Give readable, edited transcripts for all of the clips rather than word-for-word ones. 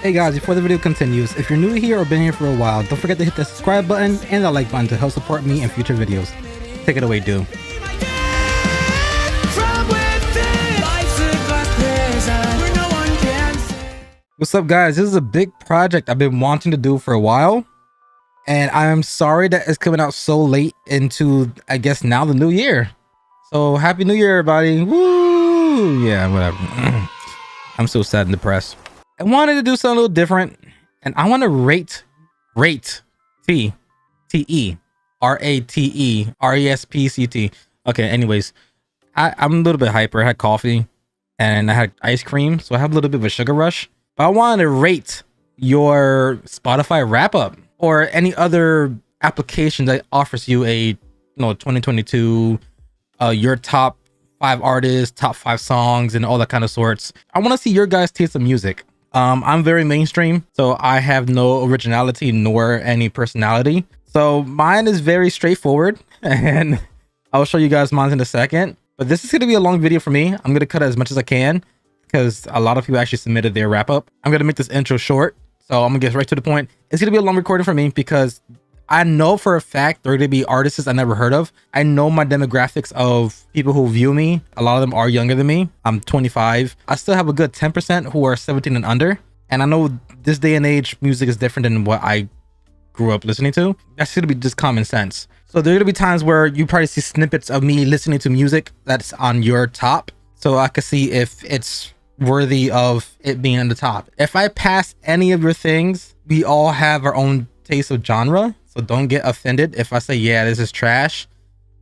Hey guys, before the video continues, if you're new here or been here for a while, don't forget to hit the subscribe button and the like button to help support me in future videos. Take it away, dude. What's up guys, this is a big project I've been wanting to do for a while, and I'm sorry that it's coming out so late into, I guess, now the new year. So happy new year everybody. Woo! Yeah, whatever. I'm so sad and depressed. I wanted to do something a little different, and I want to rate T-E-R-A-T-E-R-E-S-P-C-T. Okay, anyways, I'm a little bit hyper. I had coffee and I had ice cream, so I have a little bit of a sugar rush. But I wanted to rate your Spotify wrap up or any other application that offers you a 2022 your top 5 artists, top 5 songs, and all that kind of sorts. I want to see your guys' taste of music. I'm very mainstream, so I have no originality nor any personality. So mine is very straightforward, and I'll show you guys mine in a second. But this is going to be a long video for me. I'm going to cut it as much as I can because a lot of people actually submitted their wrap up. I'm going to make this intro short, so I'm going to get right to the point. It's going to be a long recording for me because I know for a fact there are going to be artists I never heard of. I know my demographics of people who view me. A lot of them are younger than me. I'm 25. I still have a good 10% who are 17 and under. And I know this day and age, music is different than what I grew up listening to. That's going to be just common sense. So there are going to be times where you probably see snippets of me listening to music that's on your top. So I can see if it's worthy of it being on the top. If I pass any of your things, we all have our own taste of genre. So don't get offended if I say, yeah, this is trash.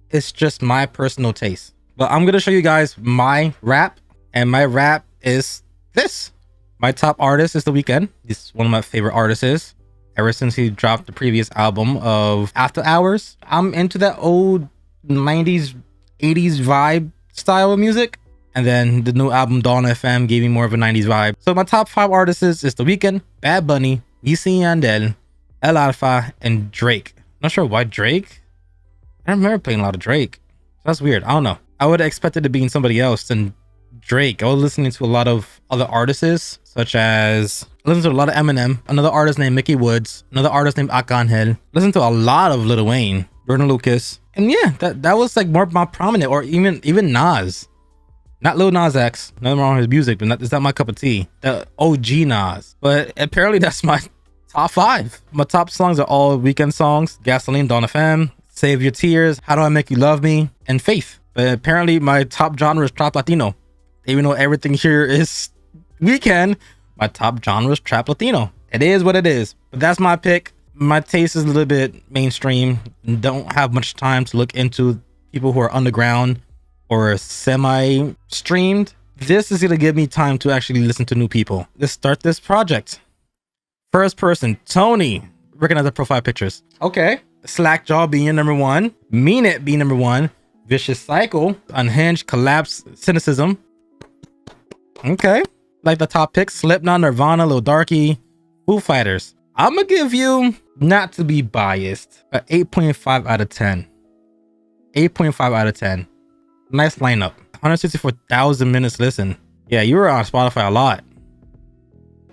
It's just my personal taste. But I'm going to show you guys my rap. And my rap is this. My top artist is The Weeknd. He's one of my favorite artists ever since he dropped the previous album of After Hours. I'm into that old 90s, 80s vibe style of music. And then the new album Dawn FM gave me more of a 90s vibe. So my top 5 artists is The Weeknd, Bad Bunny, Wisin y Yandel, El Alfa, and Drake. Not sure why Drake. I don't remember playing a lot of Drake. That's weird. I don't know. I would have expected to be in somebody else than Drake. I was listening to a lot of other artists, such as I listened to a lot of Eminem, another artist named Mickey Woods, another artist named Arcangel. Listened to a lot of Lil Wayne, Vernon Lucas, and yeah, that was like more prominent, or even Nas. Not Lil Nas X. Nothing wrong with his music, but it's not my cup of tea. The OG Nas. But apparently that's my top 5. My top songs are all Weeknd songs: Gasoline, Dawn FM, Save Your Tears, How Do I Make You Love Me, and Faith. But apparently my top genre is trap Latino. Even though everything here is Weeknd, my top genre is trap Latino. It is what it is. But that's my pick. My taste is a little bit mainstream. Don't have much time to look into people who are underground or semi-streamed. This is gonna give me time to actually listen to new people. Let's start this project. First person, Tony. Recognize the profile pictures. Okay. Slackjaw being your number 1. Mean It being number 1. Vicious Cycle. Unhinged, Collapse, Cynicism. Okay. Like the top picks, Slipknot, Nirvana, Lil Darky, Foo Fighters. I'm gonna give you, not to be biased, an 8.5 out of 10. 8.5 out of 10. Nice lineup. 164,000 minutes listened. Yeah, you were on Spotify a lot.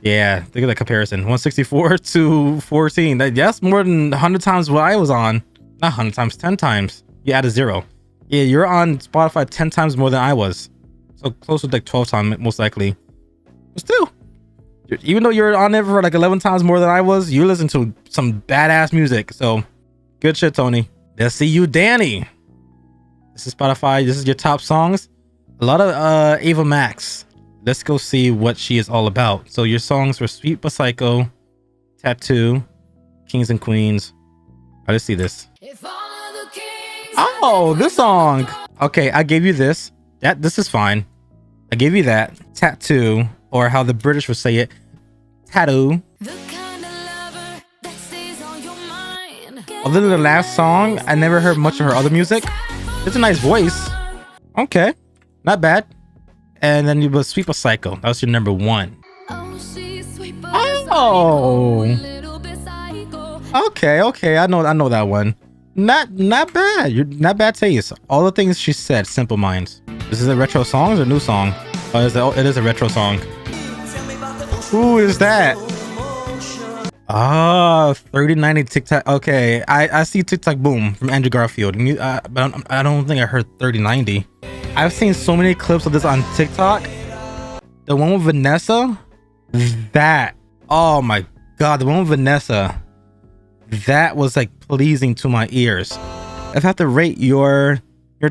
Yeah, look at that comparison. 164 to 14. That's more than 100 times what I was on. Not 100 times, 10 times. You add a 0. Yeah, you're on Spotify 10 times more than I was. So close to like 12 times, most likely. But still, even though you're on there for like 11 times more than I was, you listen to some badass music. So good shit, Tony. Let's see you, Danny. This is Spotify. This is your top songs. A lot of Ava Max. Let's go see what she is all about. So your songs were Sweet But Psycho, Tattoo, Kings and Queens. Let's see this. Oh, this song. Okay, I gave you this. This is fine. I gave you that. Tattoo, or how the British would say it, tattoo. Other than the last song, I never heard much of her other music. It's a nice voice. Okay, not bad. And then you was Sweet But Psycho. That was your number 1. Oh. Okay. I know that one. Not bad. You're not bad taste. All the things she said. Simple Minds. This is a retro song or new song? Oh, it is a retro song. Who is that? Ah, 3090 TikTok. Okay, I see TikTok Boom from Andrew Garfield, but I don't think I heard 3090. I've seen so many clips of this on TikTok. The one with Vanessa, that, oh my god, the one with Vanessa, that was like pleasing to my ears. If I have to rate your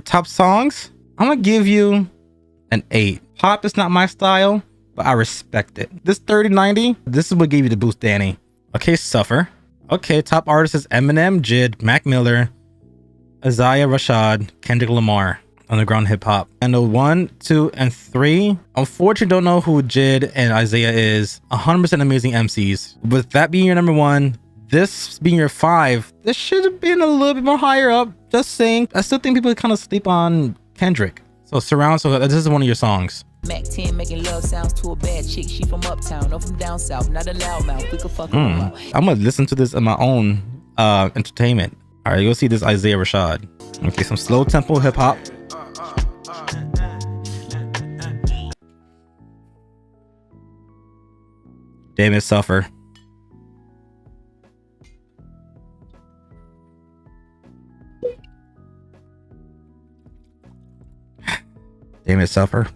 top songs, I'm gonna give you an 8. Pop is not my style, but I respect it. This 3090, this is what gave you the boost, Danny. Okay, Suffer. Okay, top artists is Eminem, Jid, Mac Miller, Isaiah Rashad, Kendrick Lamar. Underground hip hop. And the 1, 2, and 3, unfortunately don't know who Jid and Isaiah is. 100% amazing MCs. With that being your number 1, this being your 5, this should have been a little bit more higher up. Just saying. I still think people kind of sleep on Kendrick. So Surround, so this is one of your songs. Mac 10 making love sounds to a bad chick. She from uptown or from down south, not a loudmouth. We could fuck her out. I'm gonna listen to this in my own entertainment. All right, you'll see this Isaiah Rashad. Okay, some slow tempo hip hop. David Suffer. David Suffer.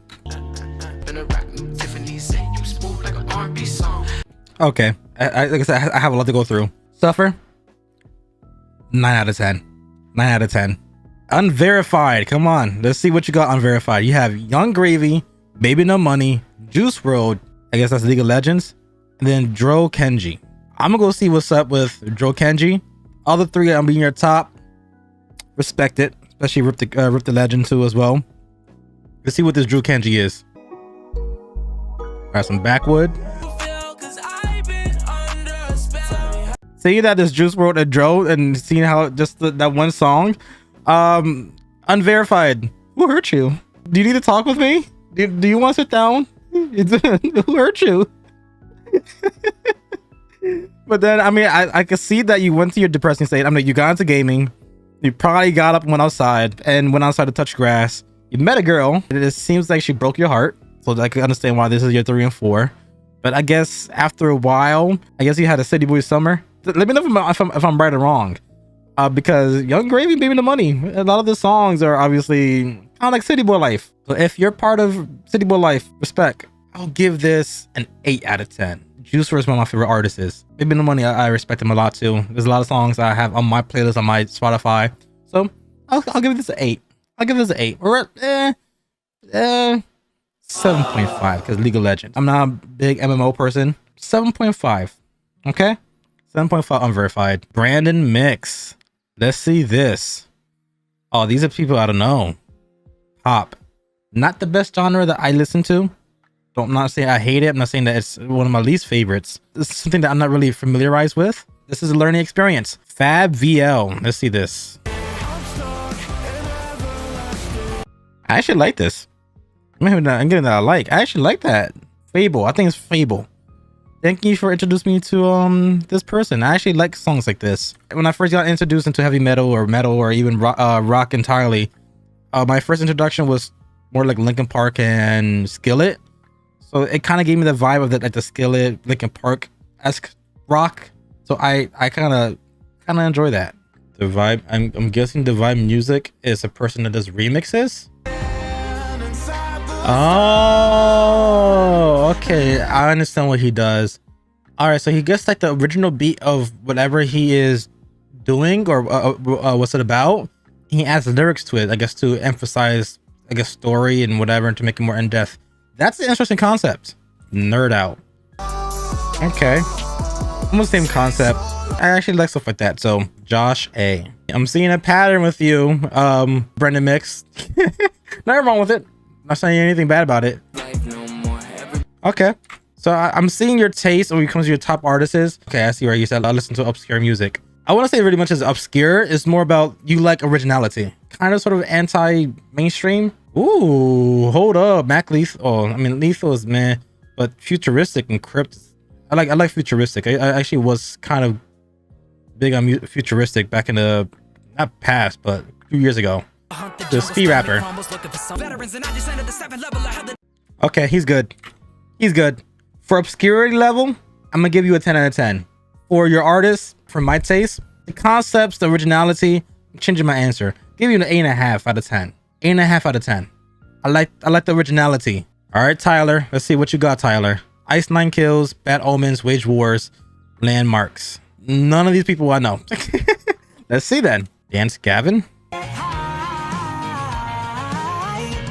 Okay, like I said, I have a lot to go through. Suffer. 9 out of 10. 9 out of 10. Unverified. Come on, let's see what you got unverified. You have Young Gravy, Baby No Money, Juice WRLD. I guess that's League of Legends. And then Dro Kenji. I'm gonna go see what's up with Dro Kenji. All the 3 I'm being your top. Respect it, especially Rip the Legend too as well. Let's see what this Dro Kenji is. Got some Backwood. See that this Juice WRLD and Dro, and seeing how just that one song. Unverified. Who hurt you? Do you need to talk with me? Do you want to sit down? Who hurt you? But then I mean I can see that you went to your depressing state. I mean, you got into gaming, you probably got up and went outside to touch grass. You met a girl, and it seems like she broke your heart, so I can understand why this is your 3 and 4. But I guess after a while, I guess you had a city boy summer. Let me know if I'm right or wrong, because Young Gravy, Baby No Money, a lot of the songs are obviously kind of like city boy life. So if you're part of city boy life, respect. I'll give this an 8 out of 10. Juice WRLD is one of my favorite artists. Baby No Money, I respect him a lot too. There's a lot of songs I have on my playlist on my Spotify. So I'll give this an 8. I'll give this an 8. Or 7.5 because League of Legends. I'm not a big MMO person. 7.5. Okay? 7.5 unverified. Brandon Mix. Let's see this. Oh, these are people I don't know. Pop. Not the best genre that I listen to. I'm not saying I hate it. I'm not saying that it's one of my least favorites. This is something that I'm not really familiarized with. This is a learning experience. Fab VL. Let's see this. I actually like this. I'm getting that I like. I actually like that. Fable. I think it's Fable. Thank you for introducing me to this person. I actually like songs like this. When I first got introduced into heavy metal or even rock entirely, my first introduction was more like Linkin Park and Skillet. So it kind of gave me the vibe of the Skillet, Linkin Park-esque rock. So I kind of enjoy that. The vibe, I'm guessing the vibe music is a person that does remixes. Oh, okay. I understand what he does. All right, so he gets like the original beat of whatever he is doing or what's it about. He adds lyrics to it, I guess, to emphasize, I guess, story and whatever, and to make it more in-depth. That's an interesting concept. Nerd out. Okay. Almost same concept. I actually like stuff like that. So Josh A. I'm seeing a pattern with you, Brendan Mix. Nothing wrong with it. Not saying anything bad about it. Okay. So I'm seeing your taste when it comes to your top artists. Okay, I see where you said I listen to obscure music. I want to say really much as obscure. It's more about you like originality. Kind of sort of anti-mainstream. Ooh, hold up. Mac Lethal. Oh, I mean, Lethal is meh, but futuristic and crypt. I like futuristic. I actually was kind of big on futuristic back in the, not past, but a few years ago. The ski rapper. Okay, he's good. He's good. For obscurity level, I'm gonna give you a 10 out of 10. For your artist, for my taste, the concepts, the originality, I'm changing my answer. Give you an 8.5 out of 10. 8.5 out of 10. I like the originality. All right, Tyler. Let's see what you got, Tyler. Ice 9 Kills, Bad Omens, Wage Wars, Landmarks. None of these people I know. Let's see then. Dance Gavin.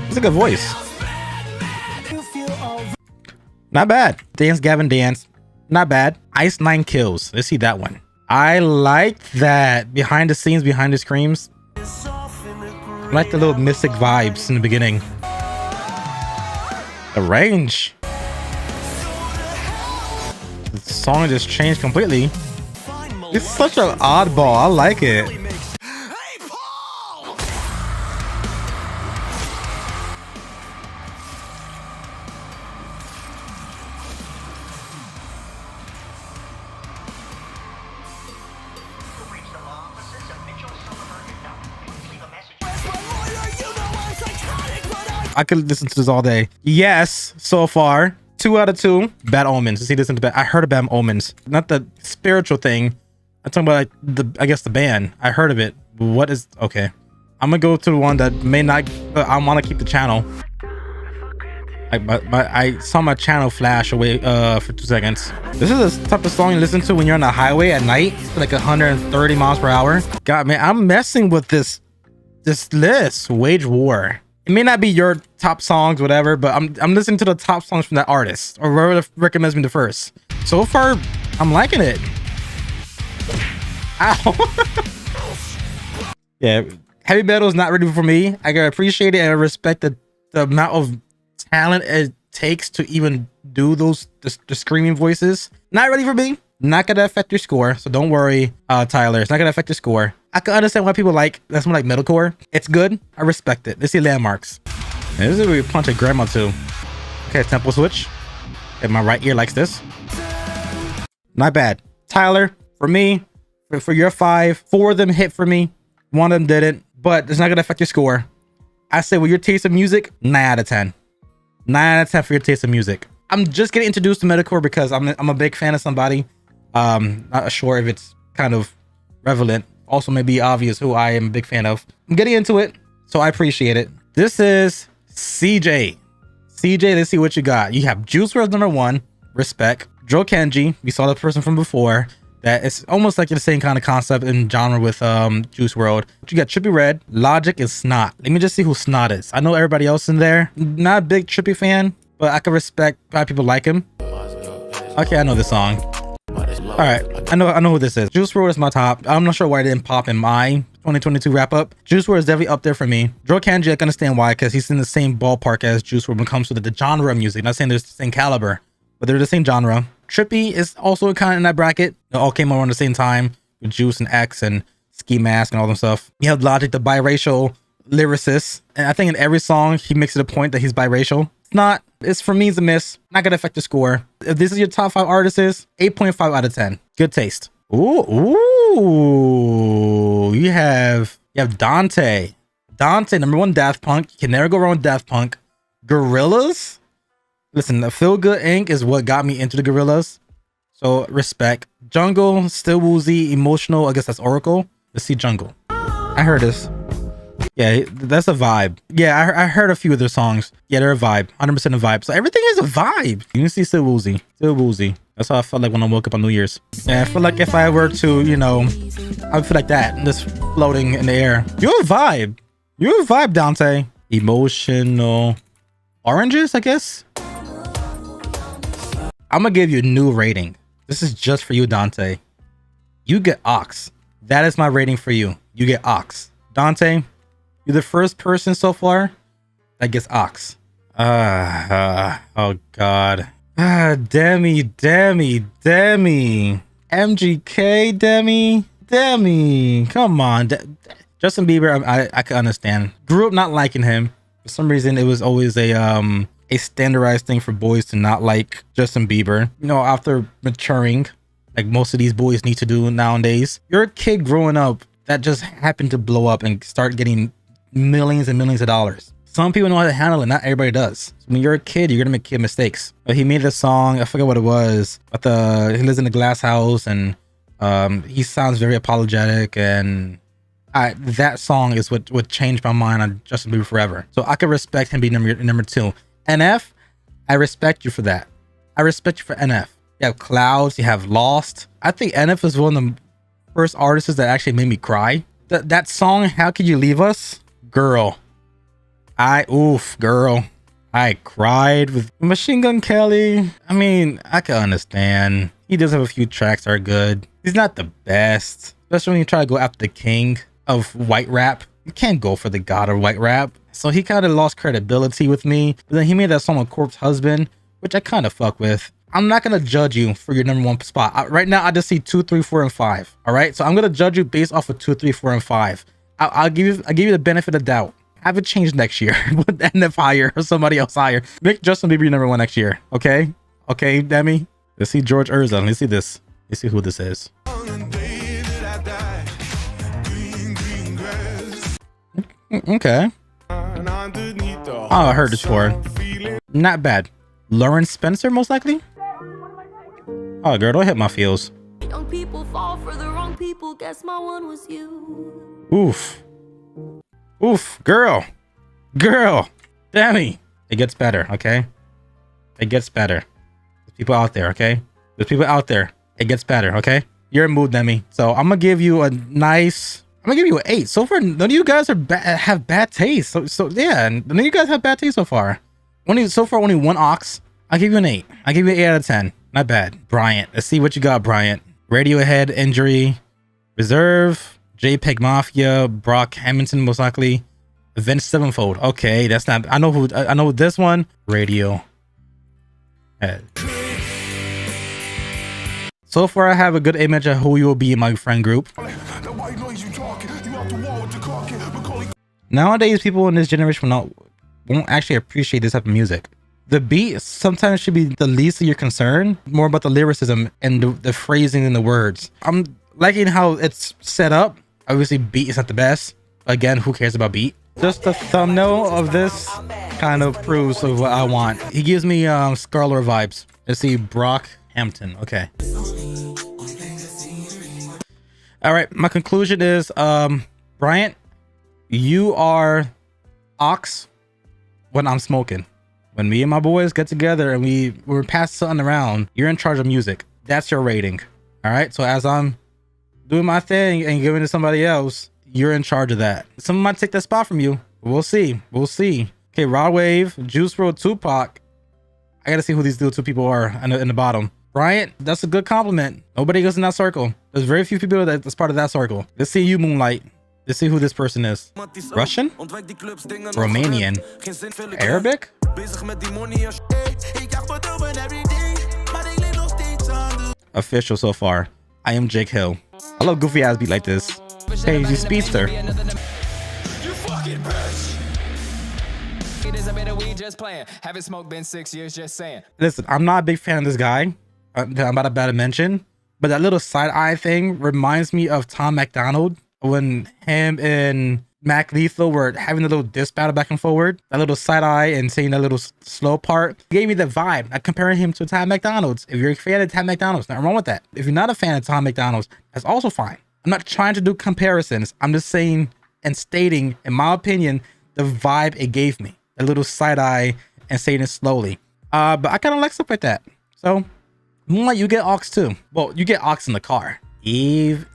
It's a good voice. Not bad. Dance Gavin Dance. Not bad. Ice 9 Kills. Let's see that one. I like that. Behind the scenes, behind the screams. I like the little mystic vibes in the beginning. The range. The song just changed completely. It's such an oddball. I like it. I could listen to this all day. Yes, so far 2 out of 2. Bad Omens. See, listen to Bad. I heard of Bad Omens, not the spiritual thing. I'm talking about like I guess the band. I heard of it. What is okay? I'm gonna go to the one that may not. I want to keep the channel. I saw my channel flash away for 2 seconds. This is the type of song you listen to when you're on the highway at night, like 130 miles per hour. God, man, I'm messing with this list. Wage War. It may not be your top songs, whatever, but I'm listening to the top songs from that artist or whoever recommends me the first. So far, I'm liking it. Ow. Yeah, heavy metal is not ready for me. I can appreciate it and I respect the amount of talent it takes to even do the screaming voices. Not ready for me. Not gonna affect your score, so don't worry, Tyler. It's not gonna affect your score. I can understand why people like that's more like metalcore. It's good. I respect it. Let's see Landmarks. And this is where we punch a grandma too. Okay, tempo switch. And my right ear likes this. Not bad. Tyler, for me, for your 5, 4 of them hit for me. 1 of them didn't, but it's not gonna affect your score. I say with your taste of music, 9 out of 10. 9 out of 10 for your taste of music. I'm just getting introduced to metalcore because I'm a big fan of somebody. Not sure if it's kind of relevant. Also may be obvious who I am a big fan of. I'm getting into it, so I appreciate it. This is CJ. CJ, let's see what you got. You have Juice WRLD number 1, respect. Joe Kenji, we saw the person from before. That it's almost like the same kind of concept and genre with Juice WRLD. You got Trippie Redd, Logic, and Snot. Let me just see who Snot is. I know everybody else in there. Not a big Trippie fan, but I can respect why people like him. Okay, I know this song. All right, I know who this is. Juice WRLD is my top. I'm not sure why it didn't pop in my 2022 wrap up. Juice WRLD is definitely up there for me. Joe Kenji, I can understand why, because he's in the same ballpark as Juice WRLD when it comes to the genre of music. Not saying they're the same caliber, but they're the same genre. Trippie is also kind of in that bracket. They all came around the same time with Juice and X and Ski Mask and all them stuff. You have Logic, the biracial lyricist, and I think in every song he makes it a point that he's biracial. It's not. It's for me, it's a miss. Not gonna affect the score. If this is your top 5 artists, 8.5 out of 10. Good taste. Ooh. You have Dante. Dante, number 1, Daft Punk. You can never go wrong with Daft Punk. Gorillas. Listen, the Feel Good Inc. is what got me into the Gorillas. So respect. Jungle, Still Woozy, Emotional. I guess that's Oracle. Let's see Jungle. I heard this. Yeah, that's a vibe. Yeah, I heard a few of their songs. Yeah, they're a vibe. 100% a vibe. So everything is a vibe. You can see Still Woozy. Still Woozy. That's how I felt like when I woke up on New Year's. Yeah, I feel like if I were to, you know, I would feel like that. Just floating in the air. You're a vibe. You're a vibe, Dante. Emotional. Oranges, I guess? I'm gonna give you a new rating. This is just for you, Dante. You get Ox. That is my rating for you. You get Ox. Dante, you're the first person so far that gets Ox. Oh God. Demi. MGK, Demi. Come on. Justin Bieber, I can understand. Grew up not liking him. For some reason, it was always a standardized thing for boys to not like Justin Bieber. You know, after maturing, like most of these boys need to do nowadays. You're a kid growing up that just happened to blow up and start getting millions and millions of dollars. Some people know how to handle it. Not everybody does. So when you're a kid, you're gonna make kid mistakes. But he made a song. I forget what it was. But he lives in a glass house and He sounds very apologetic, and that song is what changed my mind on Justin Bieber forever. So I could respect him being number 2. NF, I respect you for that. I respect you for NF. You have Clouds, you have Lost. I think NF is one of the first artists that actually made me cry. That song, How Could You Leave Us? Girl. Girl. I cried with Machine Gun Kelly. I mean, I can understand. He does have a few tracks that are good. He's not the best, especially when you try to go after the king of white rap. You can't go for the god of white rap. So he kind of lost credibility with me. But then he made that song with Corpse Husband, which I kind of fuck with. I'm not gonna judge you for your number 1 spot. Right now, I just see 2, 3, 4, and 5. All right, so I'm gonna judge you based off of 2, 3, 4, and 5. I'll give you the benefit of doubt. Have it changed next year with NF higher or somebody else higher. Make Justin Bieber number 1 next year. Okay, Demi. Let's see George Urza. Let's see this. Let's see who this is. Okay. Oh, I heard this before. Not bad. Lauren Spencer, most likely. Oh, girl, don't hit my feels. Young people fall for the wrong people. Guess my one was you. Oof, girl. Demi. It gets better, okay? It gets better. There's people out there, okay? There's people out there. It gets better, okay? You're in mood, Demi. So I'm gonna give you a nice. I'm gonna give you an 8. So far, none of you guys have bad taste. So yeah, none of you guys have bad taste so far. Only 1 ox. I'll give you an 8. I'll give you an 8 out of 10. Not bad. Bryant. Let's see what you got, Bryant. Radiohead, Injury, Reserve, JPEG Mafia, Brock Hamilton, most likely. Avenged Sevenfold. Okay, that's not. I know this one. Radiohead. So far, I have a good image of who you will be in my friend group. Nowadays, people in this generation won't actually appreciate this type of music. The beat sometimes should be the least of your concern, more about the lyricism and the phrasing and the words. I'm liking how it's set up. Obviously, beat is not the best. Again, who cares about beat? Just the thumbnail of this kind of proves of what I want. He gives me Scarlet vibes. Let's see, Brock Hampton. Okay. All right, my conclusion is, Bryant, you are ox when I'm smoking. When me and my boys get together and we're passing something around, you're in charge of music. That's your rating. All right. So as I'm doing my thing and giving it to somebody else, you're in charge of that. Someone might take that spot from you. We'll see. Okay, Rod Wave, Juice WRLD, Tupac. I gotta see who these two people are in the bottom. Bryant, that's a good compliment. Nobody goes in that circle. There's very few people that's part of that circle. Let's see you, Moonlight. Let's see who this person is. Russian? Romanian? Arabic? Official so far. I am Jake Hill. I love goofy ass beat like this. Hey, you speedster. Listen, I'm not a big fan of this guy that I'm about to mention, but that little side eye thing reminds me of Tom MacDonald when him and Mac Lethal were having a little diss battle back and forward. That little side eye and saying that little slow part gave me the vibe. I'm comparing him to Tom MacDonald's. If you're a fan of Tom MacDonald's, nothing wrong with that. If you're not a fan of Tom MacDonald's, that's also fine. I'm not trying to do comparisons. I'm just saying and stating, in my opinion, the vibe it gave me. A little side eye and saying it slowly. But I kind of like stuff like that. So, Moonlight, you get Ox too. Well, you get Ox in the car. Eve.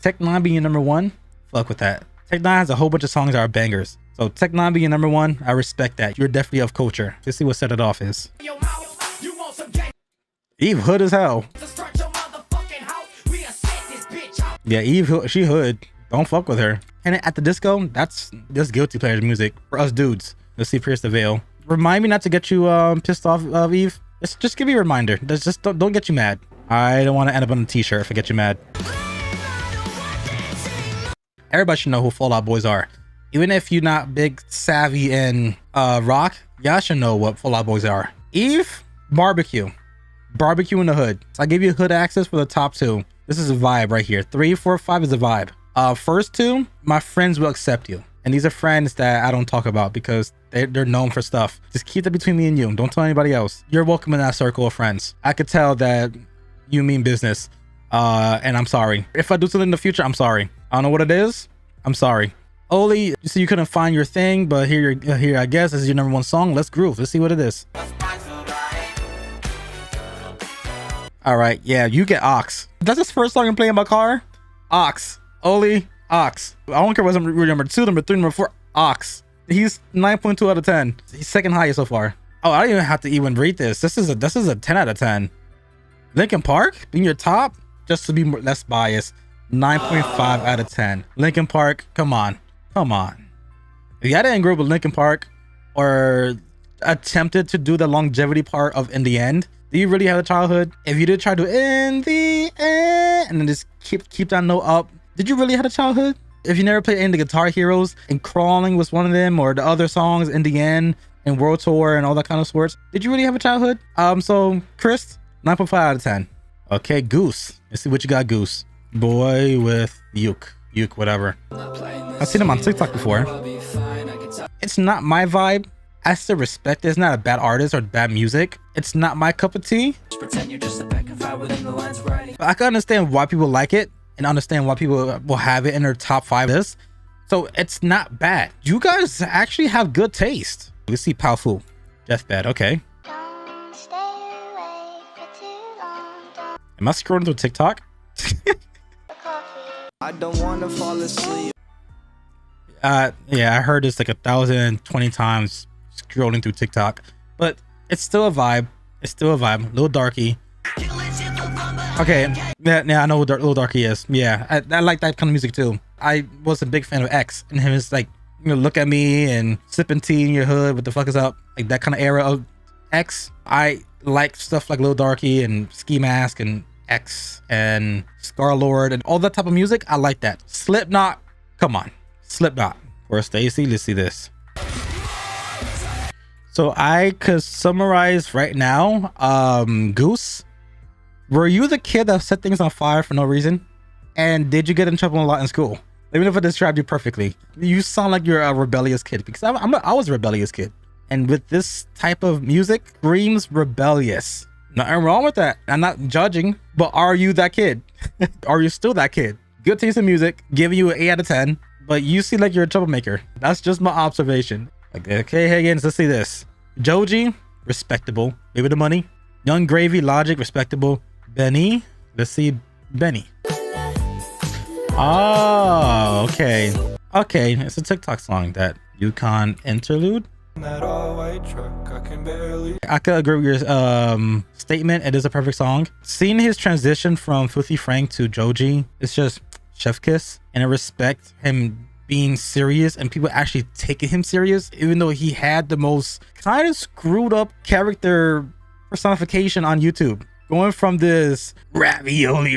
Tech 9 being number 1. Fuck with that. Tech 9 has a whole bunch of songs that are bangers. So Tech 9 being number 1, I respect that. You're definitely of culture. Let's see what set it off is. Eve hood as hell. Yeah, Eve, she hood. Don't fuck with her. And at the disco, that's guilty pleasure music for us dudes. Let's see Pierce the Veil. Remind me not to get you pissed off, Eve. Just give me a reminder. Just don't get you mad. I don't want to end up on a t-shirt if I get you mad. Everybody should know who Fall Out Boys are. Even if you're not big savvy in rock, y'all should know what Fall Out Boys are. Eve, barbecue in the hood. So I gave you hood access for the top 2. This is a vibe right here. 3, 4, 5 is a vibe. First 2, my friends will accept you. And these are friends that I don't talk about because they're known for stuff. Just keep that between me and you. Don't tell anybody else. You're welcome in that circle of friends. I could tell that you mean business And I'm sorry. If I do something in the future, I'm sorry. I don't know what it is. I'm sorry. Oli, you see you couldn't find your thing, but here I guess this is your #1 song. Let's groove. Let's see what it is. All right, yeah, you get Ox. That's his first song I'm playing in my car. Ox. Oli, Ox. I don't care what's number 2, number 3, number 4. Ox. He's 9.2 out of 10. He's second highest so far. Oh, I don't even have to even rate this. This is a 10 out of 10. Linkin Park being your top, just to be less biased. 9.5 out of 10. Linkin Park, come on. Come on. If you didn't grow up with Linkin Park or attempted to do the longevity part of In the End, do you really have a childhood? If you did try to In the End and then just keep that note up, did you really have a childhood? If you never played any of the Guitar Heroes and Crawling was one of them, or the other songs In the End and World Tour and all that kind of sorts, did you really have a childhood? So Chris, 9.5 out of 10. Okay, Goose. Let's see what you got, Goose. Boy with Uke, whatever. I've seen him on TikTok before. It's not my vibe. I still respect it. It's not a bad artist or bad music. It's not my cup of tea. But I can understand why people like it and understand why people will have it in their top 5 list. So it's not bad. You guys actually have good taste. You see Powerful. Deathbed, okay. Am I scrolling through TikTok? I don't want to fall asleep. Yeah, I heard this like 1,020 times scrolling through TikTok, but it's still a vibe. It's still a vibe. Little Darky. Okay, yeah, I know who Little Darky is. Yeah, I like that kind of music too. I was a big fan of X, and him is like, you know, look at me and sipping tea in your hood. What the fuck is up? Like that kind of era of X. I like stuff like Little Darky and Ski Mask and X and Scar Lord and all that type of music. I like that. Slipknot, come on. Slipknot or Stacy. Let's see this. So I could summarize right now. Goose, were you the kid that set things on fire for no reason? And did you get in trouble a lot in school? Even if I described you perfectly, you sound like you're a rebellious kid, because I was a rebellious kid. And with this type of music, screams rebellious. Nothing wrong with that. I'm not judging, but are you that kid? Are you still that kid? Good taste in music, giving you an 8 out of 10, but you seem like you're a troublemaker. That's just my observation. Okay, Higgins, let's see this. Joji, respectable. Maybe the money. Young Gravy, Logic, respectable. Benny, let's see Benny. Oh, okay. Okay, it's a TikTok song, that Yukon interlude. I could agree with your statement. It is a perfect song. Seeing his transition from Filthy Frank to Joji, it's just chef kiss. And I respect him being serious and people actually taking him serious, even though he had the most kind of screwed up character personification on YouTube. Going from this ravioli,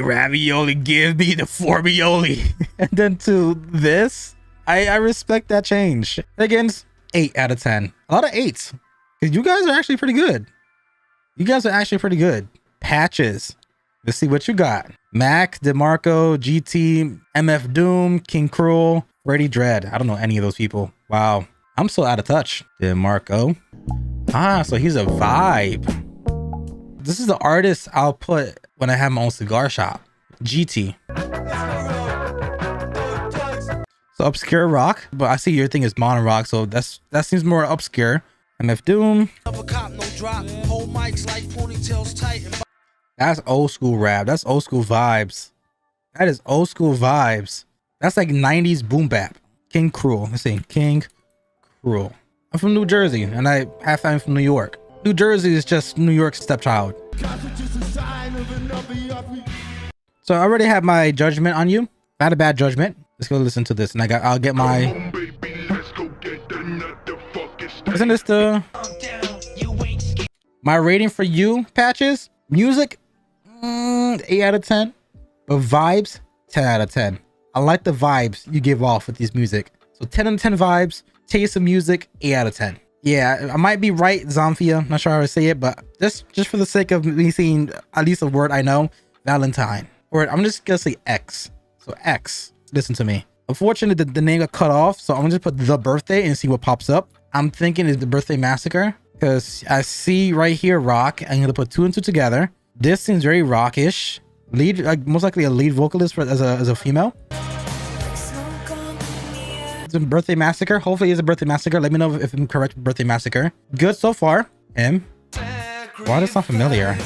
give me the forbioli, and then to this, I respect that change. Again, 8 out of 10. A lot of 8s. Because you guys are actually pretty good. You guys are actually pretty good. Patches. Let's see what you got. Mac, DeMarco, GT, MF Doom, King Cruel, Freddy Dread. I don't know any of those people. Wow. I'm so out of touch. DeMarco. Ah, so he's a vibe. This is the artist I'll put when I have my own cigar shop. GT. So obscure rock, but I see your thing is modern rock, so that seems more obscure. MF Doom. That's old school rap. That's old school vibes. That is old school vibes. That's like 90s boom bap. King Cruel. Let's see. King Cruel. I'm from New Jersey, and I have family from New York. New Jersey is just New York's stepchild. So I already have my judgment on you. Not a bad judgment. Let's go listen to this, and I'll get my. Isn't this the my rating for you, Patches? Music, 8 out of 10, but vibes, 10 out of 10. I like the vibes you give off with these music. So 10 out of 10 vibes, taste of music, 8 out of 10. Yeah, I might be right, Zamfia. I'm not sure how to say it, but just for the sake of me seeing at least a word I know, Valentine. Or I'm just gonna say X. So X. Listen to me. Unfortunately, the name got cut off, so I'm gonna just put the birthday and see what pops up. I'm thinking it's the Birthday Massacre, because I see right here rock. I'm gonna put 2 and 2 together. This seems very rockish. Lead, like most likely a lead vocalist for as a female. It's a Birthday Massacre. Hopefully it's a Birthday Massacre. Let me know if I'm correct. Birthday Massacre. Good so far. Him. Why does it sound familiar?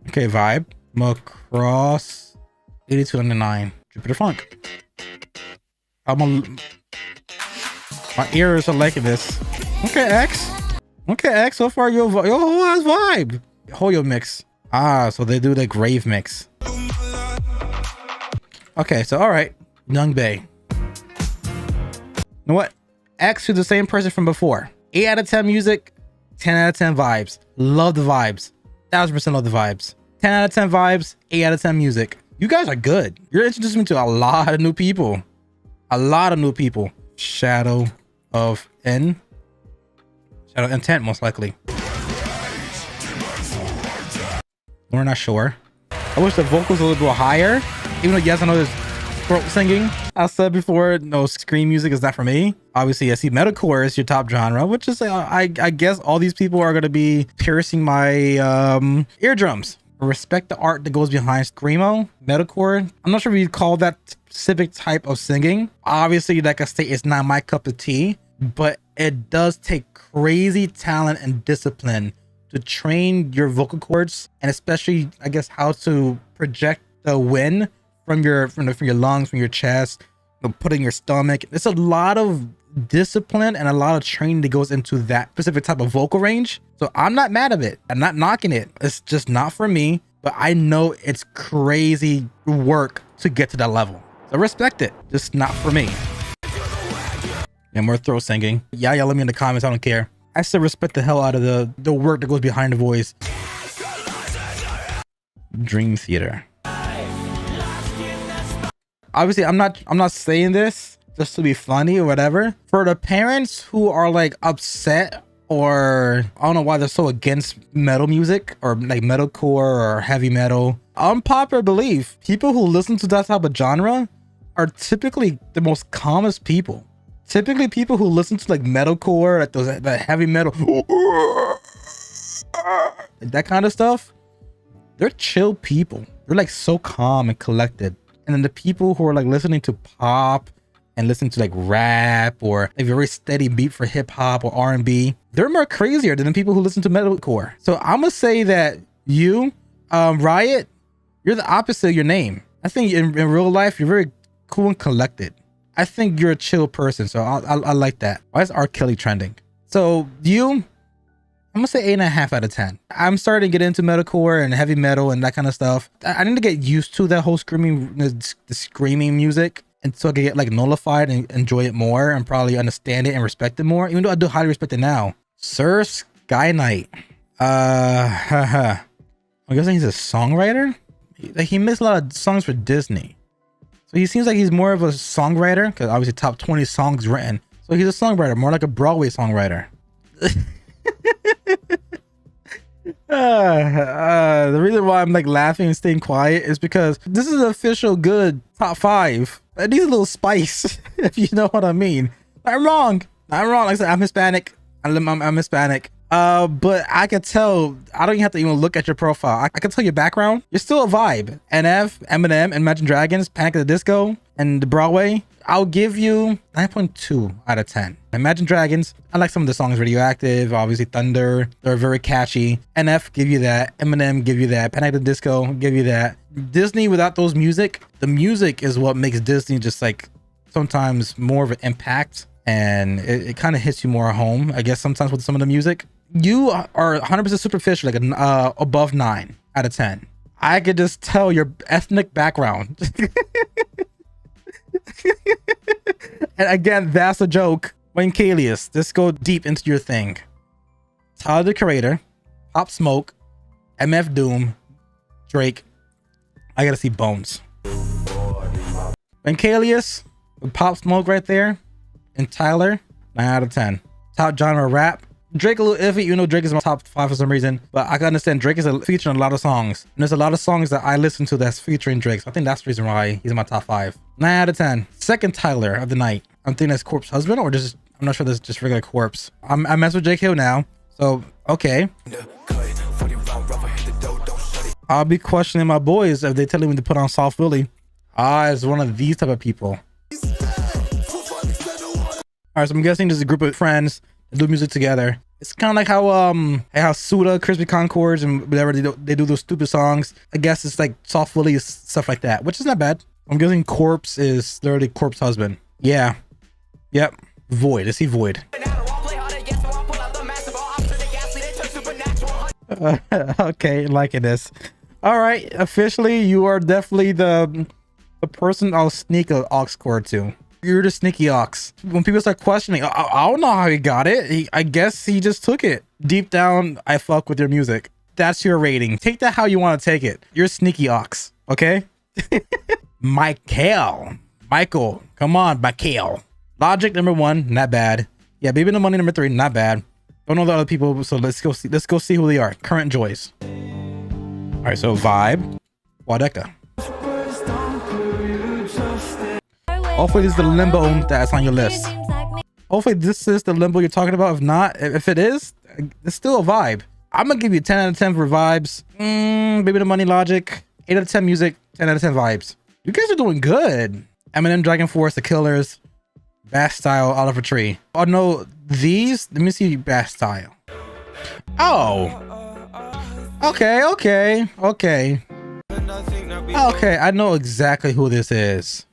Okay, vibe. Macross 8299. Jupiter Funk. My ears are liking this. Okay, X. Okay, X. So far, yo has vibe. Hoyo mix. Ah, so they do the grave mix. Okay, so all right, Young Bae. You know what? X is the same person from before. 8 out of 10 music, 10 out of 10 vibes. Love the vibes. 1000% love the vibes. 10 out of 10 vibes, 8 out of 10 music. You guys are good. You're introducing me to a lot of new people. A lot of new people. Shadow of Intent, most likely. We're not sure. I wish the vocals were a little bit higher. Even though, yes, I know there's throat singing. I said before, no, scream music is not for me. Obviously, I see metalcore is your top genre, which is, I guess all these people are going to be piercing my eardrums. Respect the art that goes behind screamo, metalcore. I'm not sure if you'd call that specific type of singing. Obviously, like I say, it's not my cup of tea, but it does take crazy talent and discipline to train your vocal cords, and especially, I guess, how to project the wind from your lungs, from your chest, putting your stomach. It's a lot of discipline and a lot of training that goes into that specific type of vocal range. So I'm not mad at it. I'm not knocking it. It's just not for me, but I know it's crazy work to get to that level. So respect it. Just not for me. And more throat singing. Yeah, let me in the comments. I don't care. I still respect the hell out of the work that goes behind the voice. Dream Theater. Obviously, I'm not saying this just to be funny or whatever. For the parents who are like upset, or I don't know why they're so against metal music or like metalcore or heavy metal. Unpopular belief, people who listen to that type of genre are typically the most calmest people. Typically people who listen to like metalcore, like that heavy metal, that kind of stuff, they're chill people. They're like so calm and collected. And then the people who are like listening to pop and listening to like rap or a very steady beat for hip hop or R&B, they're more crazier than the people who listen to metalcore. So I'm gonna say that you, Riot, you're the opposite of your name. I think in real life, you're very cool and collected. I think you're a chill person, so I like that. Why is R. Kelly trending? So I'm gonna say 8.5 out of 10. I'm starting to get into metalcore and heavy metal and that kind of stuff. I need to get used to that whole the screaming music, and so I can get like nullified and enjoy it more and probably understand it and respect it more. Even though I do highly respect it now. Sir Sky Knight. I'm guessing he's a songwriter. He makes a lot of songs for Disney. So he seems like he's more of a songwriter, because obviously top 20 songs written. So he's a songwriter, more like a Broadway songwriter. The reason why I'm like laughing and staying quiet is because this is an official good top 5. It needs a little spice, if you know what I mean. I'm wrong. Like I said, I'm Hispanic. I'm Hispanic. But I can tell, I don't even have to even look at your profile. I can tell your background. You're still a vibe. NF, Eminem, Imagine Dragons, Panic at the Disco, and the Broadway. I'll give you 9.2 out of 10. Imagine Dragons, I like some of the songs. Radioactive, obviously Thunder, they're very catchy. NF, give you that. Eminem, give you that. Panic at the Disco, give you that. Disney, without those music, the music is what makes Disney just like sometimes more of an impact, and it kind of hits you more at home, I guess, sometimes with some of the music. You are 100% superficial, like above 9 out of 10. I could just tell your ethnic background. And again, that's a joke. Wayne Kalius, let's go deep into your thing. Tyler the Creator, Pop Smoke, MF Doom, Drake. I gotta see Bones. Wayne Kalius, with Pop Smoke right there, and Tyler, 9 out of 10. Top genre rap. Drake a little iffy, you know Drake is my top 5 for some reason, but I can understand Drake is featuring a lot of songs. And there's a lot of songs that I listen to that's featuring Drake, so I think that's the reason why he's in my top 5. 9 out of 10. Second Tyler of the night. I'm thinking that's Corpse Husband, or just, I'm not sure that's just regular Corpse. I mess with Jake Hill now, so okay. I'll be questioning my boys if they telling me to put on Soft Philly. It's one of these type of people. All right, so I'm guessing there's a group of friends that do music together. It's kind of like how Suda, Crispy Concords, and whatever they do those stupid songs. I guess it's like Soft Philly, stuff like that, which is not bad. I'm guessing Corpse is literally Corpse husband. Yeah. Yep. Void. Is he Void? Okay, liking this. All right, officially, you are definitely the person I'll sneak an aux cord to. You're the sneaky ox. When people start questioning, I don't know how he got it. I guess he just took it. Deep down, I fuck with your music. That's your rating. Take that how you want to take it. You're sneaky ox, okay? Michael, come on, Michael. Logic number 1, not bad. Yeah, Baby No Money number 3, not bad. Don't know the other people, so let's go see who they are. Current joys. All right, so Vibe, Wadeka. Hopefully this is the limbo that's on your list. Hopefully this is the limbo you're talking about. If not, if it is, it's still a vibe. I'm gonna give you 10 out of 10 for vibes. Baby The Money, Logic, 8 out of 10 music, 10 out of 10 vibes. You guys are doing good. Eminem, Dragon Force, The Killers, Bass Style, Oliver Tree. Oh no, these, let me see Bass Style. Oh. Okay. Okay, I know exactly who this is.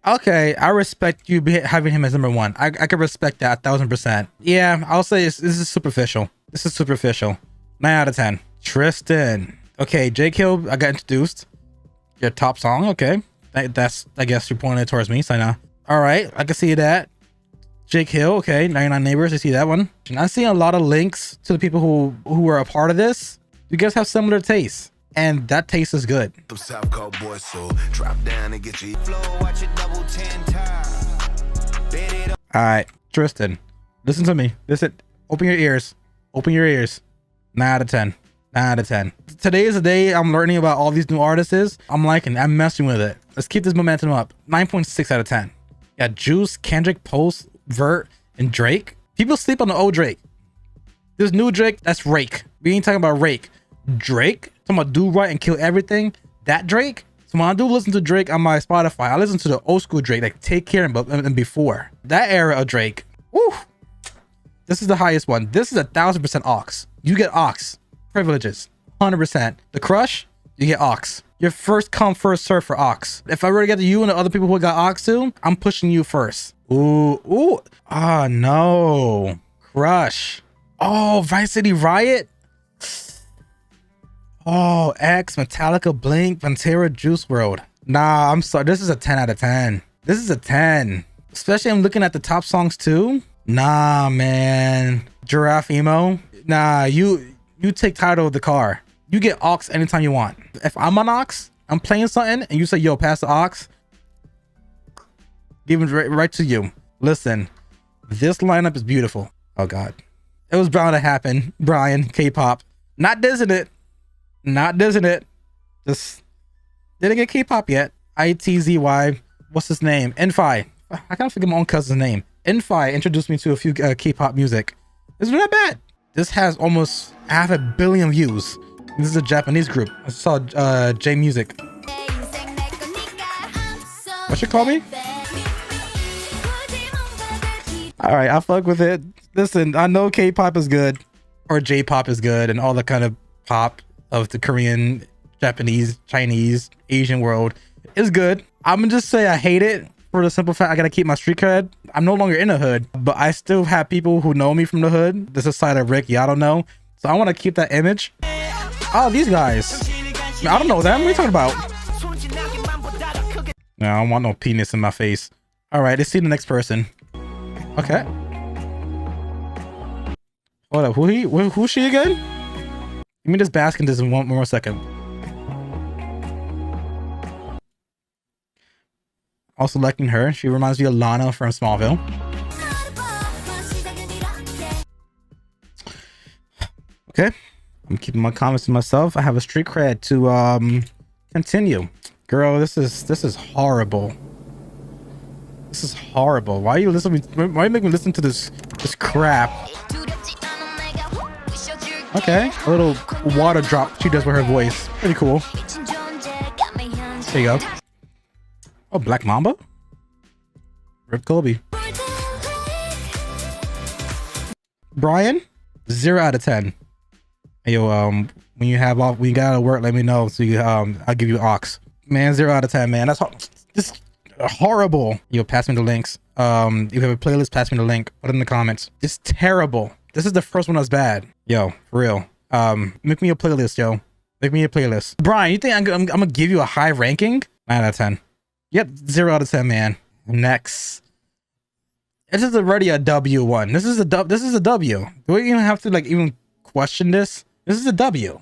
Okay, I respect you having him as number 1. I can respect that 1000%. Yeah, I'll say this is superficial. 9 out of 10. Tristan. Okay, Jake Hill, I got introduced. Your top song, okay. That's, I guess you're pointing it towards me, so I know. All right, I can see that. Jake Hill, okay. 99 Neighbors, I see that one. And I'm seeing a lot of links to the people who were a part of this. You guys have similar tastes. And that taste is good. All right, Tristan, listen to me. Listen, open your ears. 9 out of 10. 9 out of 10. Today is the day I'm learning about all these new artists. I'm messing with it. Let's keep this momentum up. 9.6 out of 10. Yeah, Juice, Kendrick, Post, Vert, and Drake. People sleep on the old Drake. This new Drake, that's Rake. We ain't talking about Rake. Drake, talking about do right and kill everything. That Drake. So when I do listen to Drake on my Spotify, I listen to the old school Drake, like Take Care and before. That era of Drake. Woo. This is the highest one. This is 1000% aux. You get aux privileges. 100%. The Crush, you get aux. Your first come, first serve for aux. If I were to get to you and the other people who got aux too, I'm pushing you first. Ooh. Ah, no. Crush. Oh, Vice City Riot. Oh, X, Metallica, Blink, Pantera, Juice WRLD. Nah, I'm sorry. This is a 10 out of 10. This is a 10. Especially I'm looking at the top songs too. Nah, man. Giraffe Emo. Nah, you take title of the car. You get aux anytime you want. If I'm on aux, I'm playing something and you say, yo, pass the aux. Give it right to you. Listen, this lineup is beautiful. Oh God. It was bound to happen. Brian, K-pop. Not dissing it. Just didn't get K-pop yet. ITZY. What's his name? Enfi. I can't forget my own cousin's name. Enfi introduced me to a few K-pop music. It's not bad. This has almost 500 million views. This is a Japanese group. I saw J Music. What you call me? All right, I fuck with it. Listen, I know K-pop is good, or J-pop is good, and all the kind of pop of the Korean, Japanese, Chinese, Asian world is good. I'm gonna just say I hate it for the simple fact I gotta keep my street cred. I'm no longer in the hood, but I still have people who know me from the hood. This is a side of Rick y'all don't know, so I want to keep that image. Oh, these guys. I don't know them. What are you talking about? No, I don't want no penis in my face. All right, let's see the next person. Okay. Hold up. Who's she again? Give me this basket just one more second. Also liking her. She reminds me of Lana from Smallville. Okay. I'm keeping my comments to myself. I have a street cred to continue. Girl, this is horrible. This is horrible. Why are you listening? Why are you making me listen to this crap? Okay, a little water drop she does with her voice. Pretty cool. There you go. Oh, Black Mamba? Rip Kobe. Brian? 0 out of 10. Hey, yo, when you got out of work, let me know. So you, I'll give you ox. Man, 0 out of 10, man. That's just horrible. Yo, pass me the links. If you have a playlist, pass me the link. Put it in the comments. It's terrible. This is the first one that's bad. Yo, for real. Make me a playlist, yo. Make me a playlist. Brian, you think I'm gonna give you a high ranking? 9 out of 10. Yep, 0 out of 10, man. Next. This is already a W one. This is a W. Do we even have to like even question this? This is a W.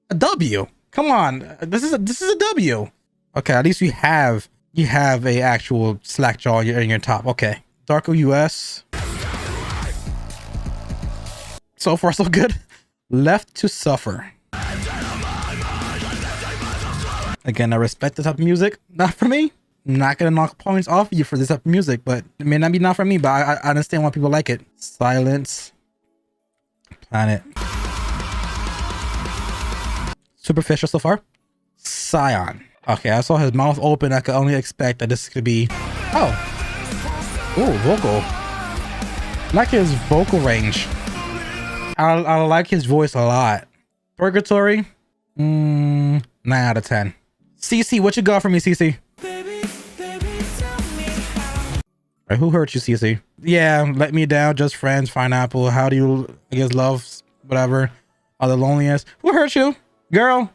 A W. Come on. This is a W. Okay, at least you have a actual slack jaw in your top. Okay. Darko US. So far so good. Left to Suffer. Again, I respect this type of music. Not for me. I'm not gonna knock points off you for this type of music, but it may not be not for me, but I understand why people like it. Silence Planet. Superficial so far. Scion. Okay, I saw his mouth open. I could only expect that this could be. Oh. Ooh, vocal. I like his vocal range. I like his voice a lot. Purgatory. 9 out of 10. CC, what you got for me, CC? Right, who hurt you, CC? Yeah, let me down, just friends, pineapple. How do you, I guess, love, whatever. Are the loneliest? Who hurt you? Girl,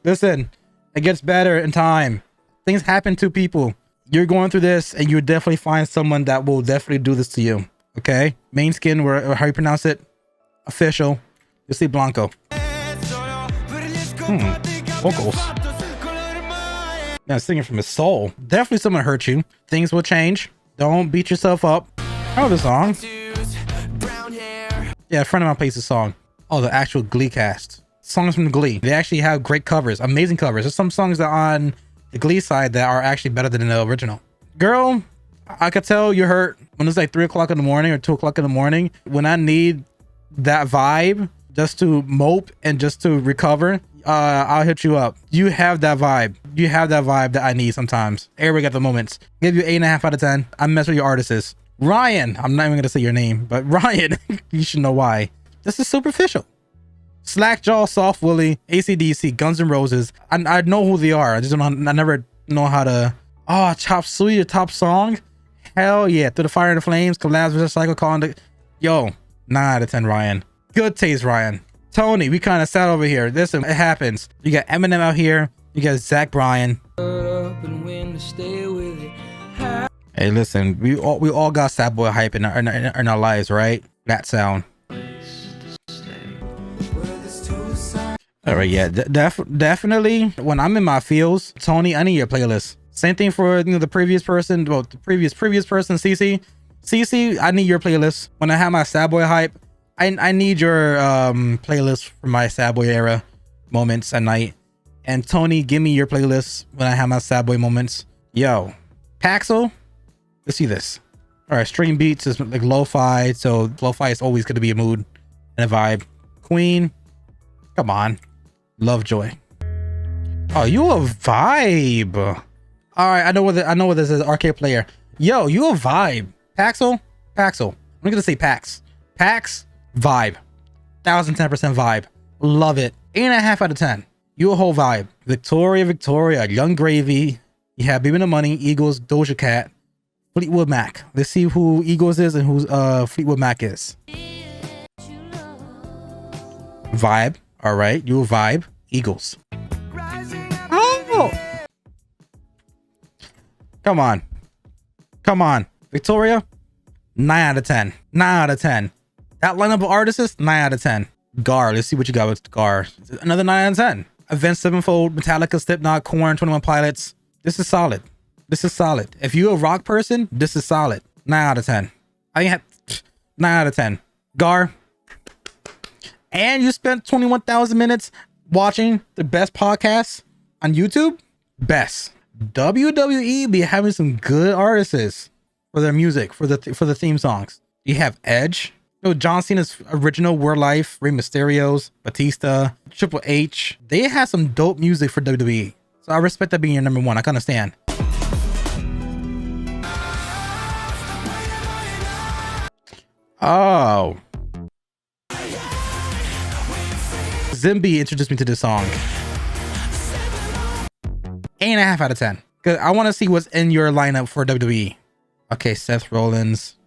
listen, it gets better in time. Things happen to people. You're going through this and you definitely find someone that will definitely do this to you. Okay? Main skin, or how you pronounce it? Official. You see Blanco. Vocals. Yeah, singing from his soul. Definitely someone hurt you. Things will change. Don't beat yourself up. I know the song. Yeah, a friend of mine plays the song. Oh, the actual Glee cast. Songs from Glee. They actually have great covers. Amazing covers. There's some songs that are on the Glee side that are actually better than the original. Girl, I could tell you're hurt when it's like 3 o'clock in the morning or 2 o'clock in the morning. When I need that vibe just to mope and just to recover, I'll hit you up. You have that vibe. You have that vibe that I need sometimes. Eric at the moments. Give you 8.5 out of 10. I mess with your artists. Ryan, I'm not even gonna say your name, but Ryan, you should know why. This is superficial. Slackjaw, Soft Willie, AC/DC, Guns N' Roses. I know who they are. I just don't. I never know how to. Oh, Chop Suey, your top song. Hell yeah! Through the Fire and the Flames, collabs with Psycho Conduct. Yo, 9 out of 10, Ryan. Good taste, Ryan. Tony, we kind of sat over here. Listen, it happens. You got Eminem out here. You got Zach Bryan. Hey, listen, we all got sad boy hype in our lives, right? That sound. All right, yeah, definitely. When I'm in my feels, Tony, I need your playlist. Same thing for the previous person. Well, the previous person, CC. CC, I need your playlist. When I have my sad boy hype, I need your playlist for my sad boy era moments at night. And Tony, give me your playlist when I have my sad boy moments. Yo, Paxel, let's see this. All right, stream beats is like lo-fi, so lo-fi is always going to be a mood and a vibe. Queen, come on. Lovejoy. Oh, you a vibe. All right, I know what this is. Arcade player. Yo, you a vibe. Paxel. I'm gonna say Pax. Vibe. 1010% vibe. Love it. 8.5 out of 10. You a whole vibe. Victoria, Young Gravy. You have Baby No Money, Eagles, Doja Cat, Fleetwood Mac. Let's see who Eagles is and who Fleetwood Mac is. Vibe. All right, you a vibe. Eagles. Oh, come on. Victoria. 9 out of 10. 9 out of 10. That lineup of artists, 9 out of 10. Gar, let's see what you got with Gar. Another 9 out of 10. Avenged Sevenfold, Metallica, Slipknot, Korn, 21 Pilots. This is solid. If you're a rock person, this is solid. 9 out of 10. 9 out of 10. Gar. And you spent 21,000 minutes watching the best podcasts on YouTube. Best. WWE be having some good artists for their music, for the theme songs. You have Edge. You know, John Cena's original Word Life, Rey Mysterio's, Batista, Triple H. They had some dope music for WWE. So I respect that being your number one. I can understand. Oh. Zimby introduced me to this song. 8.5 out of 10. Cause I want to see what's in your lineup for WWE. Okay, Seth Rollins,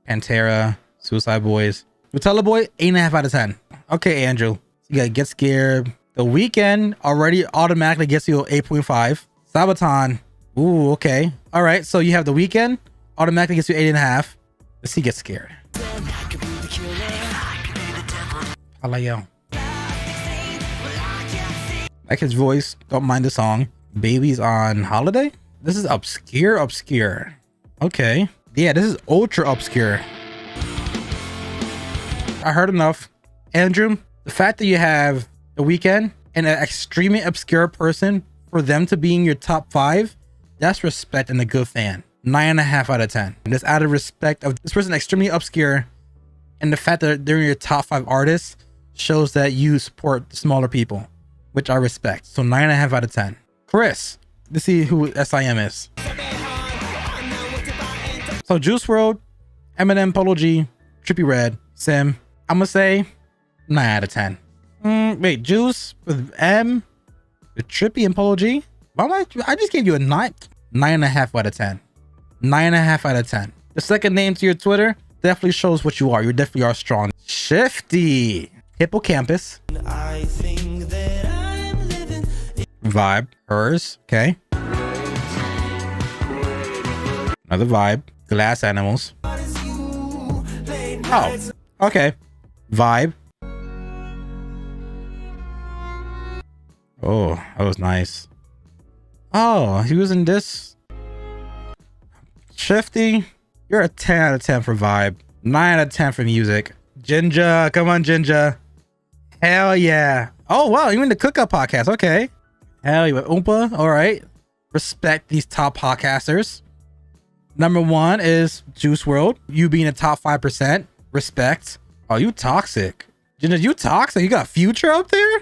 Pantera, Suicide Boys. Nutella Boy, 8.5 out of 10. Okay, Andrew. You gotta Get Scared. The Weeknd already automatically gets you 8.5. Sabaton. Ooh, okay. All right, so you have The Weeknd, automatically gets you 8.5. Let's see Get Scared. I like yo. Like his voice. Don't mind the song. Baby's on Holiday. This is obscure. Okay. Yeah, this is ultra obscure. I heard enough. Andrew, the fact that you have The Weeknd and an extremely obscure person, for them to be in your top 5, that's respect and a good fan. 9.5 out of 10. And that's out of respect of this person extremely obscure, and the fact that they're in your top 5 artists shows that you support the smaller people, which I respect. So 9.5 out of 10. Chris, let's see who SIM is. So Juice WRLD, Eminem, Polo G, Trippie Redd, Sim. I'm gonna say 9 out of 10. Wait, Juice with M, with Trippie and Polo G? Why I just gave you a 9.5 out of 10. 9.5 out of 10. The second name to your Twitter definitely shows what you are. You definitely are strong. Shifty. Hippocampus. I think that I'm living. Vibe. Hers. Okay. Another Vibe. Glass Animals. Oh. Okay. Vibe. Oh, that was nice. Oh, he was in this. Shifty. You're a 10 out of 10 for Vibe. 9 out of 10 for music. Ginger. Come on, Ginger. Hell yeah. Oh, wow. You in the Cook Up podcast. Okay. Hell yeah. Oompa. All right. Respect these top podcasters. Number 1 is Juice WRLD. You being a top 5%. Respect. Oh, you toxic. Ginger, you toxic. You got Future up there?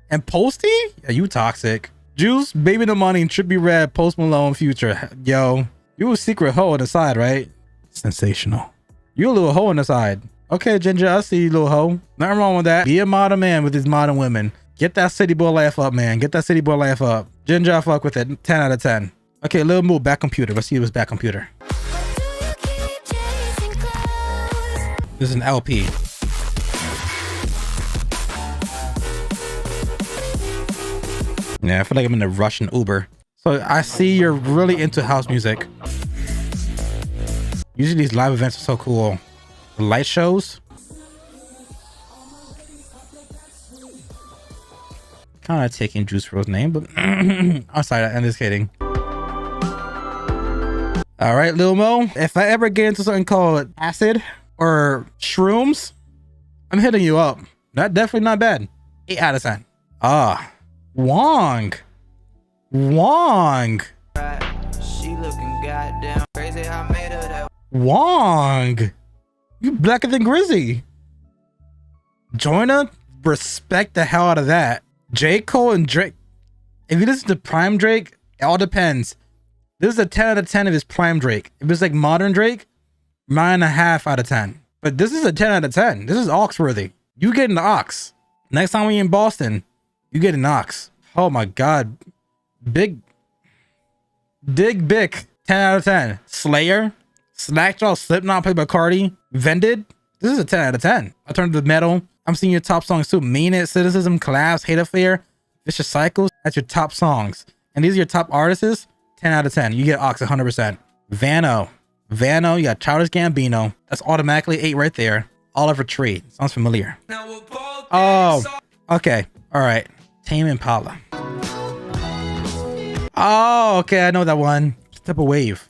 And Posty? Yeah, you toxic. Juice, Baby No Money, Trippie Redd, Post Malone, Future. Yo, you a secret hoe on the side, right? Sensational. You a little hoe on the side. Okay, Ginger, I see you, little hoe. Nothing wrong with that. Be a modern man with these modern women. Get that city boy laugh up, man. Get that city boy laugh up. Ginger, I fuck with it. 10 out of 10. Okay, Lil Moo, Back Computer. Let's see what's Back Computer. This is an LP. Yeah, I feel like I'm in a Russian Uber. So I see you're really into house music. Usually these live events are so cool. The light shows. Kind of taking Juice WRLD's name, but I'm sorry, I'm just kidding. All right, Lil Mo, if I ever get into something called acid or shrooms, I'm hitting you up. That definitely not bad. 8 out of 10. Ah, Wong. She looking goddamn crazy. I made her that. Wong. You blacker than Grizzy. Joyner, respect the hell out of that. J. Cole and Drake. If you listen to Prime Drake, it all depends. This is a 10 out of 10 of his Prime Drake. If it's like modern Drake, 9.5 out of 10. But this is a 10 out of 10. This is Oxworthy. You get an Ox. Next time we in Boston, you get an Ox. Oh my God. Dig Big. 10 out of 10. Slayer. Slackjaw, Slipknot, played by Cardi. Vended. This is a 10 out of 10. Alternative metal. I'm seeing your top songs too. Mean It, Cynicism, Collapse, Hate Affair, Vicious Cycles. That's your top songs. And these are your top artists. 10 out of 10. You get Ox 100%. Vano, you got Childish Gambino. That's automatically 8 right there. Oliver Tree. Sounds familiar. Oh, okay. All right. Tame Impala. Oh, okay. I know that one. Step a Wave.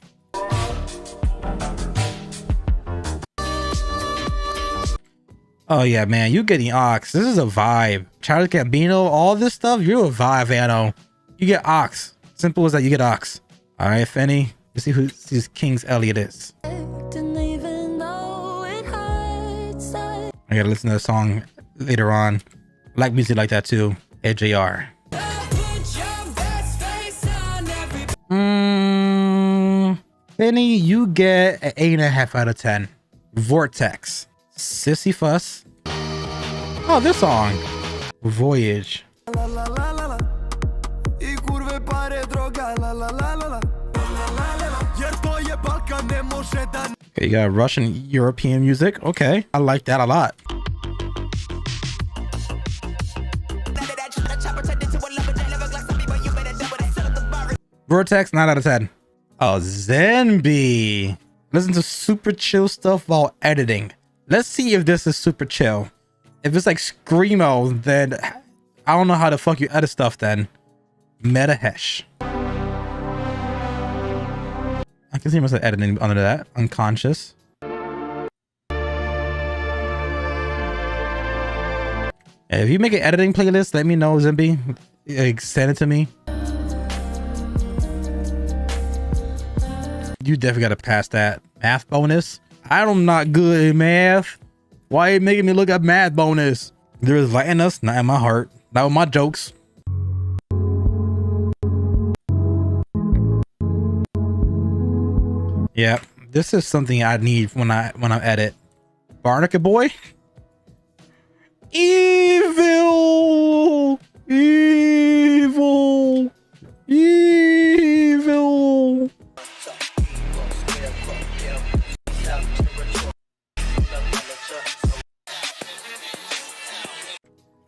Oh yeah, man. You getting Ox. This is a vibe. Childish Gambino, all this stuff. You're a vibe, Vano. You get Ox. Simple as that. You get Ox. All right, Fenny. You see who King's Elliot is. Didn't even know it hurts. I gotta listen to the song later on. I like music like that too. AJR. Benny, you get an 8.5 out of 10. Vortex. Sissy Fuss. Oh, this song. Voyage. Okay, you got Russian European music. Okay, I like that a lot. Vortex, 9 out of 10. Oh, Zenby. Listen to super chill stuff while editing. Let's see if this is super chill. If it's like Screamo, then I don't know how the fuck you edit stuff then. Metahesh. I can see myself editing under that. Unconscious. If you make an editing playlist, let me know, Zenby. Like, send it to me. You definitely gotta pass that math bonus. I'm not good at math. Why are you making me look at math bonus? There is light in us, not in my heart. Not with my jokes. Yeah, this is something I need when I edit. Barnacle Boy. Evil. Evil. Evil.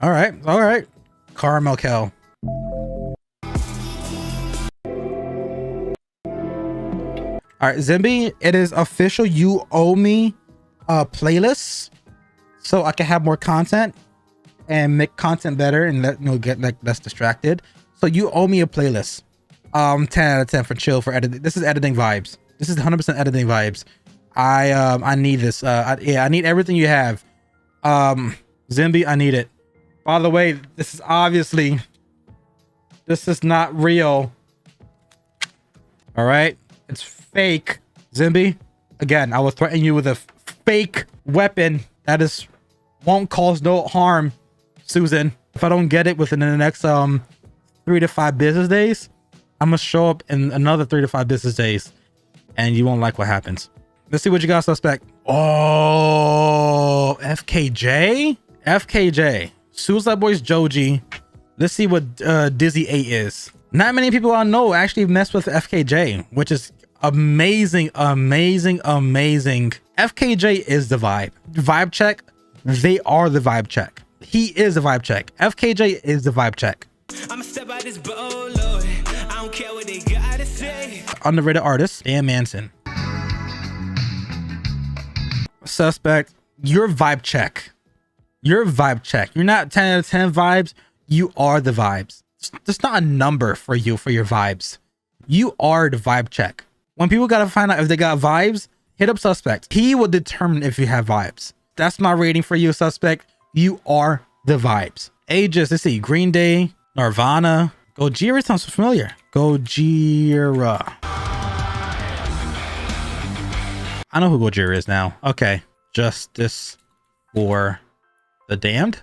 All right. Caramel Kel. All right, Zenby, it is official. You owe me a playlist so I can have more content and make content better and get like less distracted. So you owe me a playlist. 10 out of 10 for chill for editing. This is editing vibes. This is 100% editing vibes. I need this. I need everything you have. Zenby, I need it. By the way, this is not real. All right, it's fake. Zenby, again, I will threaten you with a fake weapon that won't cause no harm, Susan. If I don't get it within the next 3 to 5 business days, I'm gonna show up in another 3 to 5 business days, and you won't like what happens. Let's see what you got, suspect. Oh, FKJ. Suicide Boys Joji. Let's see what Dizzy 8 is. Not many people I know actually mess with FKJ, which is amazing. FKJ is the vibe. Vibe check. They are the vibe check. He is the vibe check. FKJ is the vibe check. I'ma step out this boat, Lord. I don't care what they gotta say. Underrated artist, Dan Manson. Suspect, your vibe check. You're not 10 out of 10 vibes. You are the vibes. It's not a number for you for your vibes. You are the vibe check. When people gotta find out if they got vibes, hit up Suspect. He will determine if you have vibes. That's my rating for you, Suspect. You are the vibes. Ages, let's see. Green Day, Nirvana. Gojira sounds familiar. Gojira. I know who Gojira is now. Okay. Justice for the Damned.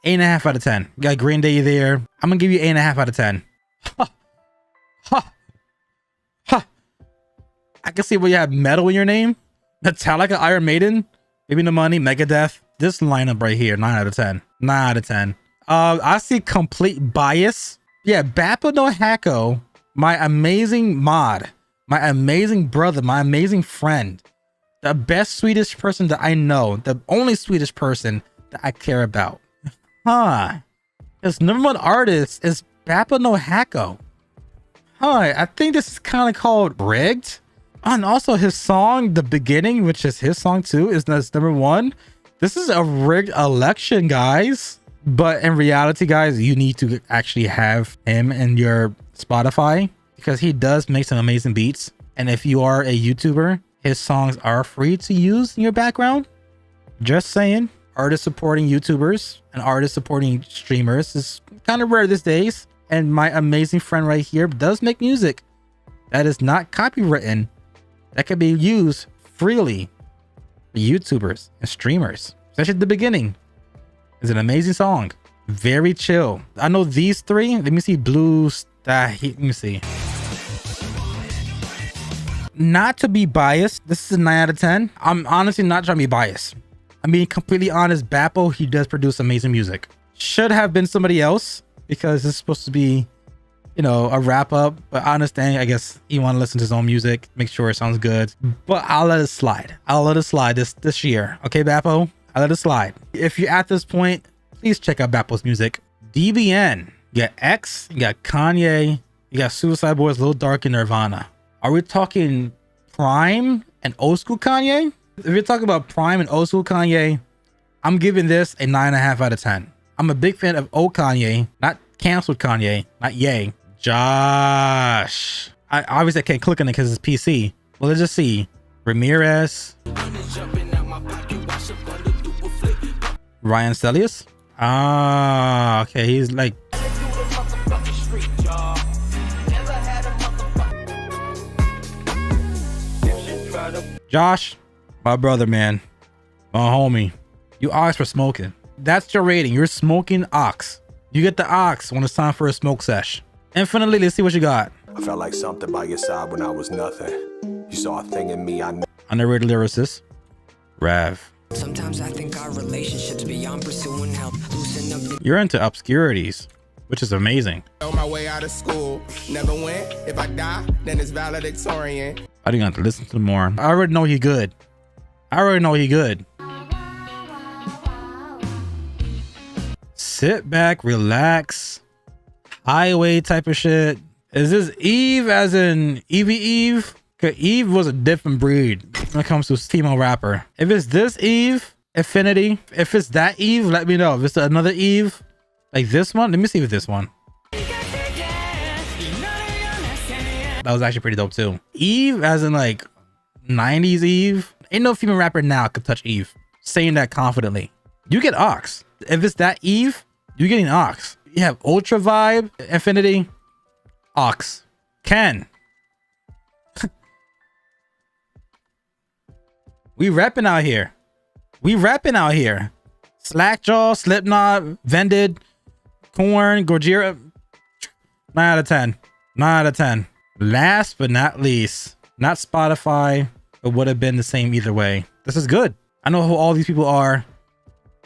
8.5 out of 10. You got Green Day there. I'm gonna give you 8.5 out of 10. I can see where you have metal in your name. Metallica, Iron Maiden, Maybe No Money, Megadeth. This lineup right here, 9 out of 10. 9 out of 10. I see complete bias. Yeah, Bappa no Hako, my amazing mod, my amazing brother, my amazing friend, the best Swedish person that I know, the only Swedish person that I care about. His number one artist is Bappa no Hako. I think this is kind of called rigged. And also his song, The Beginning, which is his song too, is number one. This is a rigged election, guys. But in reality, guys, you need to actually have him in your Spotify because he does make some amazing beats. And if you are a YouTuber, his songs are free to use in your background. Just saying. Artists supporting YouTubers and artists supporting streamers is kind of rare these days. And my amazing friend right here does make music that is not copywritten, that can be used freely YouTubers and streamers, especially at the beginning. It's an amazing song. Very chill. I know these three. Let me see. Let me see. Not to be biased, this is a 9 out of 10. I'm honestly not trying to be biased. I'm being completely honest. Bappo, he does produce amazing music. Should have been somebody else because this is supposed to be, you know, a wrap up. But I understand, I guess he want to listen to his own music, make sure it sounds good. But I'll let it slide. I'll let it slide this year. Okay, Bappo? I'll let it slide. If you're at this point, please check out Bappo's music. DBN. You got X, you got Kanye, you got Suicide Boys, Lil Dark, and Nirvana. Are we talking prime and old school Kanye? If you're talking about prime and old school Kanye, I'm giving this a 9.5 out of 10. I'm a big fan of old Kanye, not canceled Kanye, not Ye. Josh. Obviously I can't click on it because it's PC. Well, let's just see. Ramirez. Ryan Celius. Ah, okay. He's like. Josh, my brother, man, my homie, you ox for smoking. That's your rating. You're smoking ox. You get the ox when it's time for a smoke sesh. Infinitely, let's see what you got. I felt like something by your side when I was nothing. You saw a thing in me I know. Underrated lyricist, Rav. Sometimes I think our relationship's beyond pursuing help. Loosen up. You're into obscurities, which is amazing. On my way out of school, never went. If I die, then it's valedictorian. I didn't have to listen to more. I already know he good. I already know he good. Sit back, relax. Highway type of shit. Is this Eve as in Evie Eve? Cause Eve was a different breed when it comes to female rapper. If it's this Eve, Infinity, if it's that Eve, let me know. If it's another Eve, like this one, let me see if this one. That was actually pretty dope too. Eve as in like 90s Eve. Ain't no female rapper now could touch Eve. Saying that confidently. You get Ox. If it's that Eve, you're getting Ox. You have Ultra Vibe, Infinity, Ox. Ken. We repping out here. We repping out here. Slackjaw, Slipknot, Vended, Korn, Gojira. 9 out of 10. 9 out of 10. Last but not least, not Spotify. It would have been the same either way. This is good. I know who all these people are.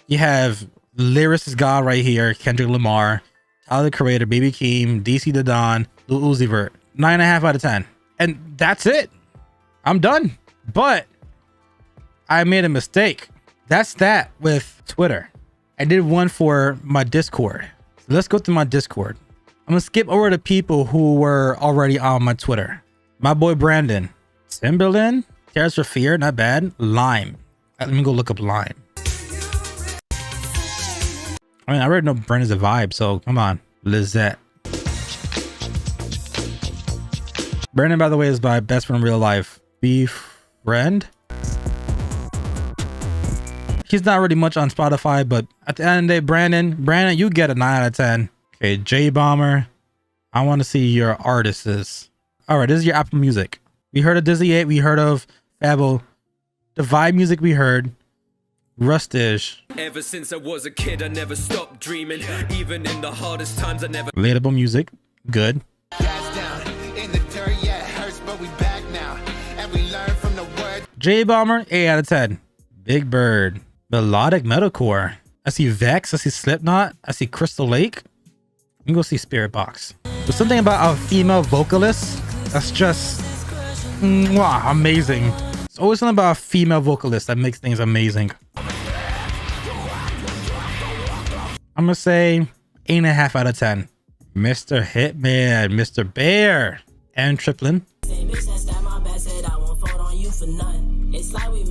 You have lyricist God right here, Kendrick Lamar, Tyler the Creator, Baby Keem, DC the Don, Lil Uzi Vert. 9.5 out of 10. And that's it. I'm done. But I made a mistake. That's that with Twitter. I did one for my Discord. So let's go through my Discord. I'm gonna skip over the people who were already on my Twitter. My boy Brandon, Timberland, Tears for Fear, not bad. Lime. Let me go look up Lime. I mean, I already know Brandon's a vibe, so come on. Lizette. Brandon, by the way, is my best friend in real life. Befriend. He's not really much on Spotify, but at the end of the day, Brandon, you get a 9 out of 10. Okay, J Bomber. I want to see your artists. All right, this is your Apple Music. We heard of Dizzy 8. We heard of Fabo. The vibe music we heard. Rustish. Ever since I was a kid, I never stopped dreaming. Even in the hardest times, I never. Relatable music. Good. J Bomber, 8 out of 10. Big Bird. Melodic metalcore. I see Vex. I see Slipknot. I see Crystal Lake. Let me go see Spirit Box. There's something about a female vocalist that's just amazing. It's always something about a female vocalist that makes things amazing. I'm gonna say 8.5 out of 10. Mr. Hitman, Mr. Bear, and Triplin. It's like we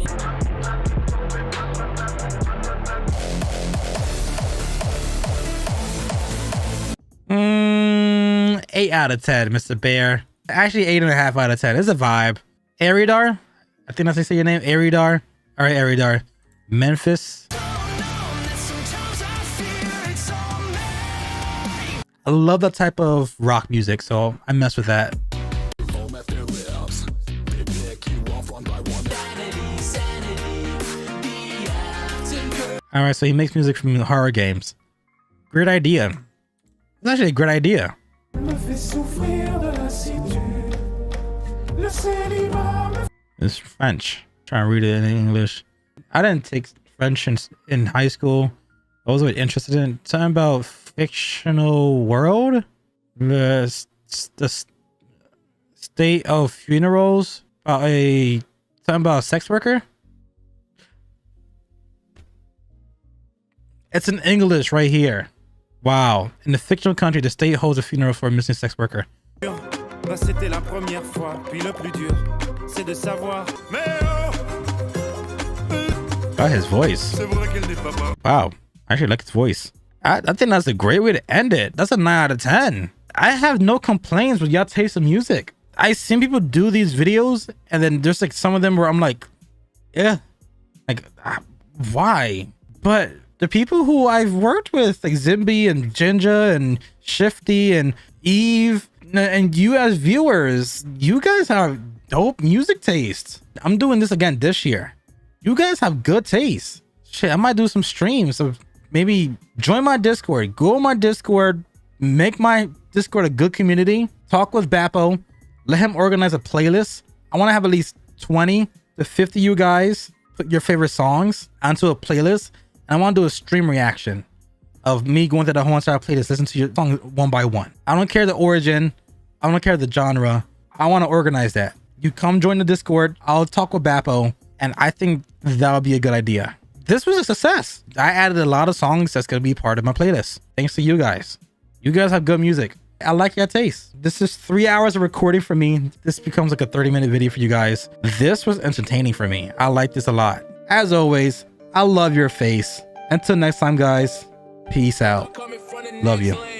8 out of 10, Mr. Bear. Actually, 8.5 out of 10. It's a vibe. Aridar, I think that's how you say your name. Aridar. All right, Aridar. Memphis. I love that type of rock music, so I mess with that. All right, so he makes music from horror games. Great idea. It's actually a great idea. It's French. Trying to read it in English. I didn't take French in high school. I was really interested in something about fictional world. The state of funerals. Something about a sex worker. It's in English right here. Wow. In the fictional country, the state holds a funeral for a missing sex worker. C'était la première fois, puis le plus dur, c'est de savoir. His voice. Wow. I actually like his voice. I think that's a great way to end it. That's a 9 out of 10. I have no complaints with y'all taste of music. I've seen people do these videos, and then there's like some of them where I'm like, yeah, like, why? But the people who I've worked with, like Zimby and Jinja and Shifty and Eve, and you as viewers, you guys have dope music taste. I'm doing this again this year. You guys have good taste. Shit, I might do some streams. So maybe join my Discord. Go on my Discord. Make my Discord a good community. Talk with Bappo. Let him organize a playlist. I want to have at least 20 to 50 you guys put your favorite songs onto a playlist. And I want to do a stream reaction of me going to the whole entire playlist, listen to your song one by one. I don't care the origin. I don't care the genre. I want to organize that. You come join the Discord. I'll talk with Bappo. And I think that'll be a good idea. This was a success. I added a lot of songs that's going to be part of my playlist. Thanks to you guys. You guys have good music. I like your taste. This is 3 hours of recording for me. This becomes like a 30-minute video for you guys. This was entertaining for me. I like this a lot. As always, I love your face. Until next time, guys. Peace out. Love you.